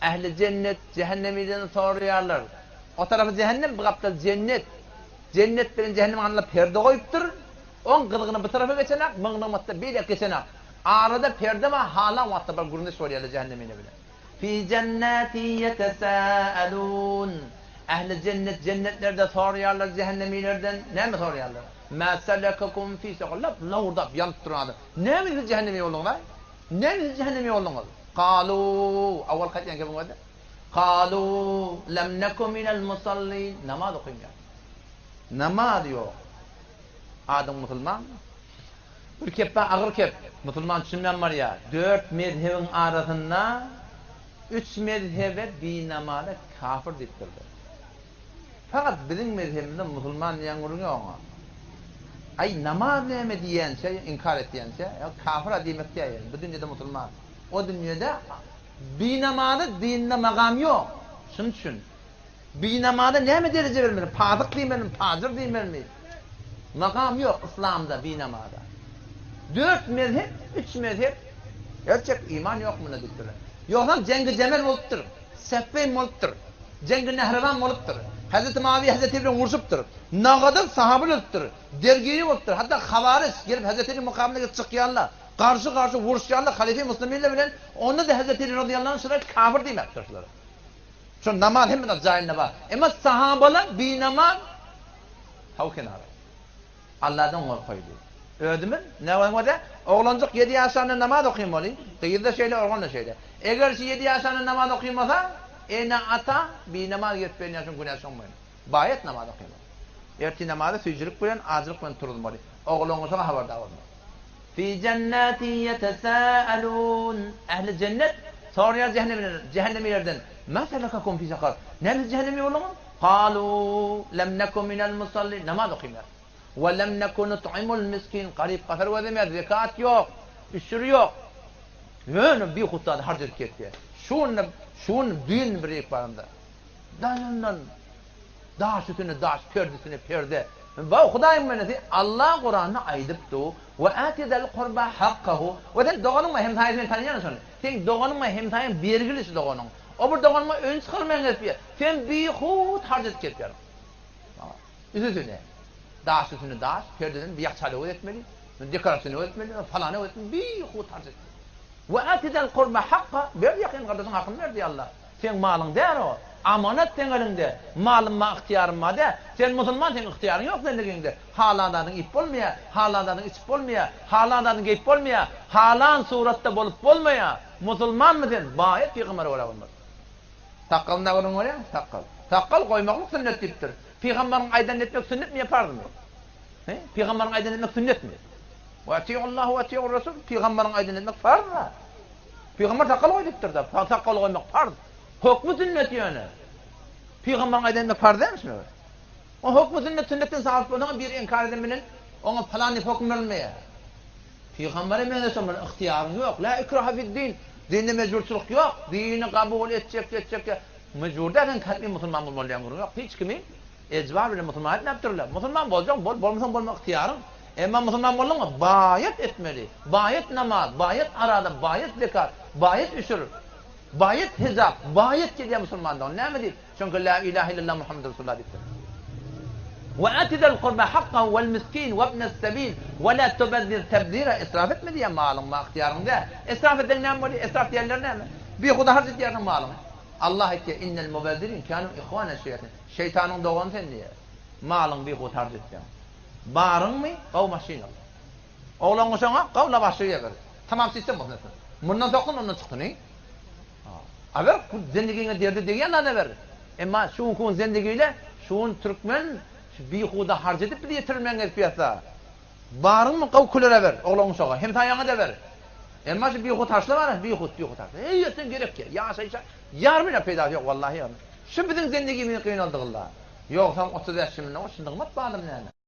Ehli cennet cehennemiden soruyorlar. O tarafı cehennem, bu kapta cennet. Cennet bilen cehennem anla perde koyuptur. On kılgını bu tarafa geçenek, mıngımatta bir geçenek. Arada perde var, hala vatta bir gurunda soruyorlar cehennemine bile. Fi cenneti yetesâelûn. Ehli cennet cennetlerde soruyorlar cehennemilerden. Ne mi soruyorlar? Mâ selekakum fî sekallâb. Lavurda yanıp durmadı. Ne mi cehennemi yolunlar? Ne mi cehennemi yolunlar? Kâlû. Avval katiyen ki bu kadar. Kâlû. Lem nekum minel musallîn. Namaz okuyun ya. Namaz diyor. Adam Müslüman. Bir kep ağır kep. Müslüman düşünmeyen var ya. 4 mezhebin arasında 3 mezhebe bir namaza kafir dittirdi. Fakat bizim mezhebimizde Müslüman diyen kurun yok. Ay namaz neyme diyense, inkar et diyense, ya kafir demek diye. Bu dünyada Müslüman. O dünyada bir namazı dinle makam yok. Şunun için. Bir namazda neyme derece vermeli? Padık diyemeli, pazır diyemeli. Makam yok İslam'da bir namazda. 4 mezhep, 3 mezhep. Gerçek iman yok mu ne diktirir? Yoksa Cengi Cemel oluptur. Seffeyn oluptur. Cengi Nehrevan oluptur. Hazreti Mavi Hazreti İbrahim vuruşuptur. Nağadır sahabe oluptur. Dergiyi oluptur. Hatta havariz gelip Hazreti İbrahim mukamına çıkıyanlar. Karşı vuruşuyanlar Halife Müslüminle bilen onu da Hazreti İbrahim radıyallahu anh sonra kafir demektir. Şu namaz hem de cahil var. Ama sahabalar bir namaz hav kenarı. Allah'tan korkuydu. Öldü mü? Ne var da? Oğlancık 7 yaşında namaz okuyayım olayım. Kıyırda şeyle, oğlan da şeyle. Eğer 7 yaşında namaz okuyamasa, ata bir namaz yetmeyen yaşın günah olmayın. Bayet namaz okuyayım. Erti namazda suyuculuk bilen, acılık bilen turulum olayım. Oğlan olsa haberdar olma. Fi cenneti yetesâelûn. Ehli cennet soruyor cehennemilerden. Ma selakakum fi sakar? Ne cehennemi olur mu? Kâlû lem nekum minel musallin. Namaz okuyayım. وَلَمْ نَكُنُ تُعِمُ الْمِسْكِينَ Garip kafir ve demeye zekat yok. Üstürü yok. Böyle bir huttada harcadık etti. Şunun düğün bir ikbarında. Dayandan. Daş üstüne daş, perdesine perde. Ve Hudayım menesi Allah Kur'an'ı aydıptı. وَاَتِذَ الْقُرْبَ حَقَّهُ Ve sen doğanın mı hemsayesini tanıyacaksın sonra. Sen doğanın mı hemsayen birgilisi doğanın. O bir doğanın mı ön çıkarmayan etmiyor. Sen bir hut harcadık etti. Üstüne. Daş üstüne daş, perdeden bir yakçalığı etmeli, dekorasyonu etmeli, falanı etmeli, bir hut harcet. Ve atidel kurba hakka, ver yakın kardeşin hakkını ver diye Allah. Sen malın der o, amanet sen elinde, malın ma ihtiyarın ma de, sen Müslüman sen ihtiyarın yok elinde. Halanların ip olmaya, halanların içip olmaya, halanların geyip olmaya, halan suratta bolup olmaya, Müslüman mı sen? Bayet peygamber ola olmaz. Takkalında görün oraya, takkal. Takkal koymaklık sünnet tiptir. Peygamberin aydan etmek sünnet mi yapardı mı? Peygamberin aydan etmek sünnet mi? Ve ati'ullah ve ati'ur Resul. Peygamberin aydan etmek farz mı? Peygamber takkal koyduktur da. Takkal koymak farz. Hükmü sünnet yani. Peygamberin aydan etmek farz değil mi? O hükmü sünnetten sahip olduğuna bir inkar edemenin ona falan hüküm vermeye. Peygamber'e mecbursun ihtiyarın yok. La ikraha fid din. Dinde mecburçuluk yok. Dini kabul edecek. Mecbur derken kalbi Müslüman bulmalıyan yok. Hiç kimin ecbar bile Müslüman etmeptirler. Müslüman bolacak, bolmasan bolmak ihtiyarın. Ama Müslüman bolma bayet etmeli. Bayet namaz, bayet arada, bayet zekat, bayet üsür, bayet hizap, bayet diye Müslümandan. Ne mi değil? Çünkü la ilahe illallah Muhammed Resulullah dedi. Ve atidel kurba hakkahu vel miskin ve ibnes sebil ve la tubezzir tebzira. İsraf etme diye malın ma ihtiyarında. İsraf eden ne mi? İsraf diyenler ne mi? Bir kuda harcı diyenin malın. Allah etti innel mubazzirin kanu ihvanen şeytan. Şeytanın doğanı sen diye. Malın bir kuda harcı diyen. Barın mı? Kavma şeyin ol. Oğlan sana kavla başlıyor gör. Tamam sistem bu. Bundan dokun ondan çıktı ne? Haber zendigine derdi diyen ne verir? Ama şu kun zendigiyle şun Türkmen bir kuda harcı edip bir yetirmen piyasa. Barın mı kav kulere ver. Oğlan sana hem tayana da ver. Ama şu bir kuda harçlı var bir kuda harçlı. Yetin gerek ki. Ya sayça yarmına peyda yok vallahi ya. Şu bizim zendigimiz kıyın oldu Allah. Yok tam 30 yaşımda o şimdi mat bağladım yani.